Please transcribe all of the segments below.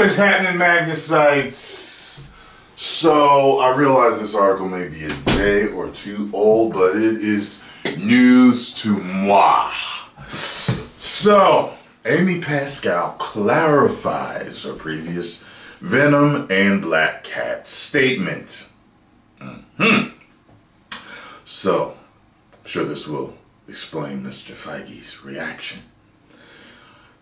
What is happening, Magnusites? So, I realize this article may be a day or two old, but it is news to moi. So, Amy Pascal clarifies her previous Venom and Black Cat statement. So, I'm sure this will explain Mr. Feige's reaction.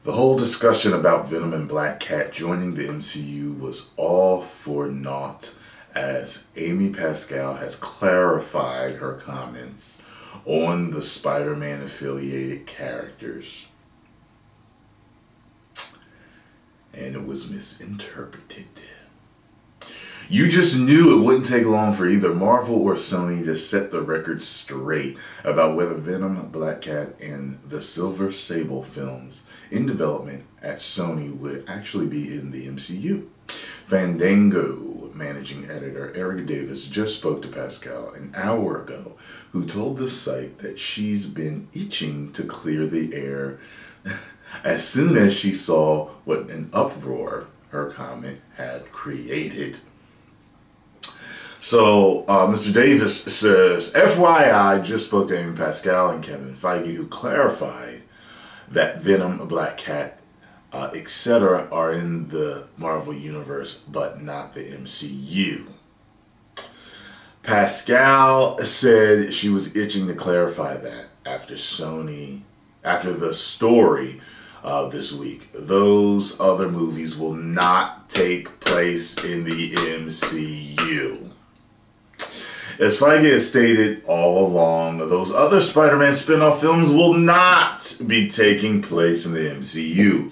The whole discussion about Venom and Black Cat joining the MCU was all for naught, as Amy Pascal has clarified her comments on the Spider-Man affiliated characters. And it was misinterpreted. You just knew it wouldn't take long for either Marvel or Sony to set the record straight about whether Venom, Black Cat, and the Silver Sable films in development at Sony would actually be in the MCU. Fandango managing editor Eric Davis just spoke to Pascal an hour ago, who told the site that she's been itching to clear the air as soon as she saw what an uproar her comment had created. So, Mr. Davis says, FYI, just spoke to Amy Pascal and Kevin Feige, who clarified that Venom, Black Cat, etc. are in the Marvel Universe, but not the MCU. Pascal said she was itching to clarify that after the story this week. Those other movies will not take place in the MCU. As Feige has stated all along, those other Spider-Man spin-off films will not be taking place in the MCU.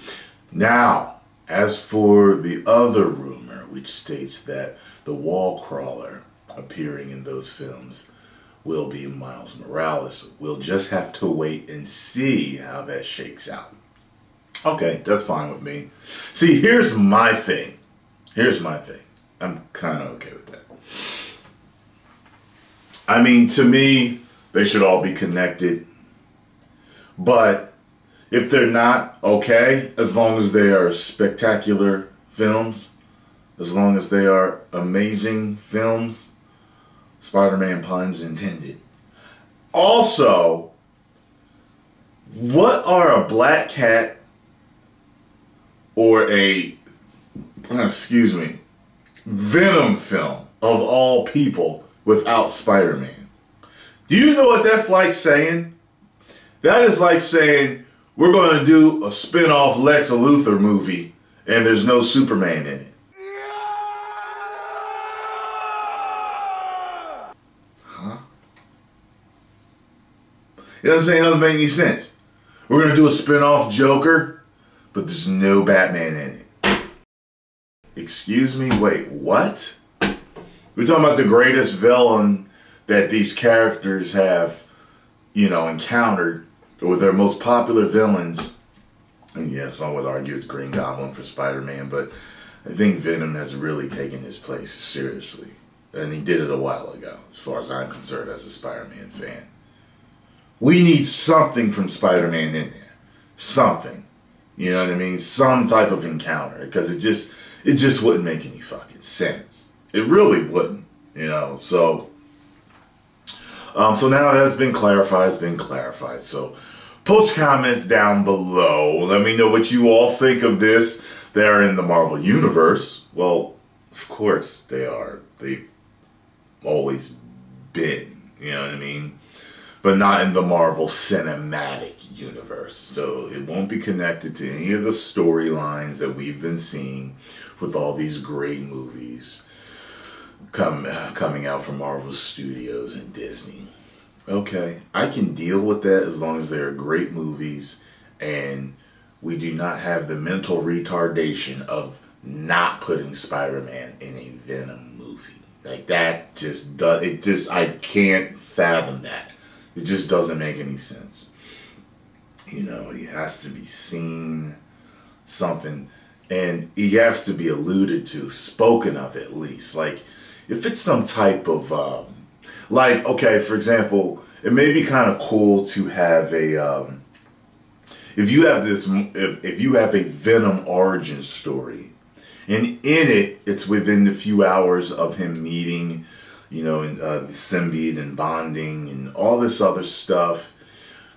Now, as for the other rumor, which states that the wall crawler appearing in those films will be Miles Morales, we'll just have to wait and see how that shakes out. Okay, that's fine with me. See, here's my thing. I'm kind of okay with that. I mean, to me, they should all be connected. But if they're not, okay, as long as they are spectacular films, as long as they are amazing films, Spider-Man puns intended. Also, what are a Black Cat or a, Venom film of all people without Spider-Man? Do you know what that's like saying? That is like saying, we're going to do a spin-off Lex Luthor movie and there's no Superman in it. Huh? You know what I'm saying? It doesn't make any sense. We're going to do a spin-off Joker, but there's no Batman in it. Excuse me? Wait, what? We're talking about the greatest villain that these characters have, encountered, or their most popular villains. And yes, some would argue it's Green Goblin for Spider-Man, but I think Venom has really taken his place seriously. And he did it a while ago, as far as I'm concerned as a Spider-Man fan. We need something from Spider-Man in there. Something. You know what I mean? Some type of encounter, because it just wouldn't make any fucking sense. It really wouldn't, so now that's been clarified, So post comments down below. Let me know what you all think of this. They're in the Marvel Universe. Well, of course they are. They've always been, you know what I mean? But not in the Marvel Cinematic Universe. So it won't be connected to any of the storylines that we've been seeing with all these great movies coming out from Marvel Studios and Disney. Okay, I can deal with that as long as they are great movies and we do not have the mental retardation of not putting Spider-Man in a Venom movie. Like that I can't fathom that. It just doesn't make any sense. He has to be seen, something, and he has to be alluded to, spoken of at least. Like, if it's some type of, okay, for example, it may be kind of cool to have a, if you have a Venom origin story, And in it, it's within the few hours of him meeting, you know, the symbiote and bonding and all this other stuff.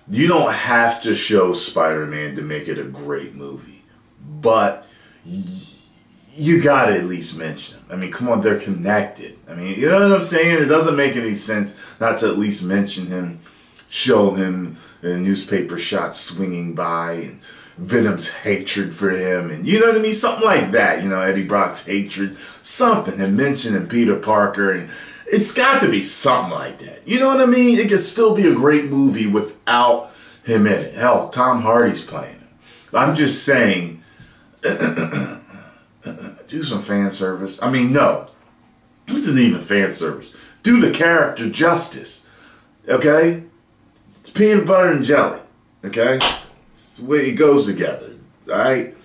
You don't have to show Spider-Man to make it a great movie. But you gotta at least mention them. I mean, come on, they're connected. I mean, you know what I'm saying? It doesn't make any sense not to at least mention him, show him in a newspaper shot swinging by, and Venom's hatred for him, and you know what I mean? Something like that, you know, Eddie Brock's hatred, something, and mentioning Peter Parker, and it's got to be something like that. You know what I mean? It could still be a great movie without him in it. Hell, Tom Hardy's playing him. I'm just saying, do some fan service. I mean, no, this isn't even fan service. Do the character justice, okay? It's peanut butter and jelly, okay? It's the way it goes together, all right?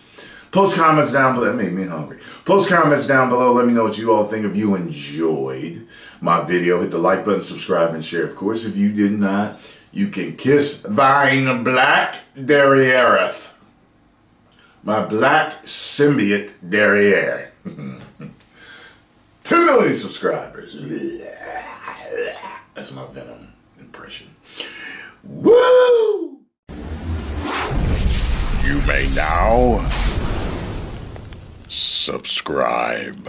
Post comments down below. That made me hungry. Post comments down below. Let me know what you all think. If you enjoyed my video, hit the like button, subscribe, and share. Of course, if you did not, you can kiss thine black derriereth. My black symbiote derriere. 2 million subscribers. That's my Venom impression. Woo! You may now subscribe.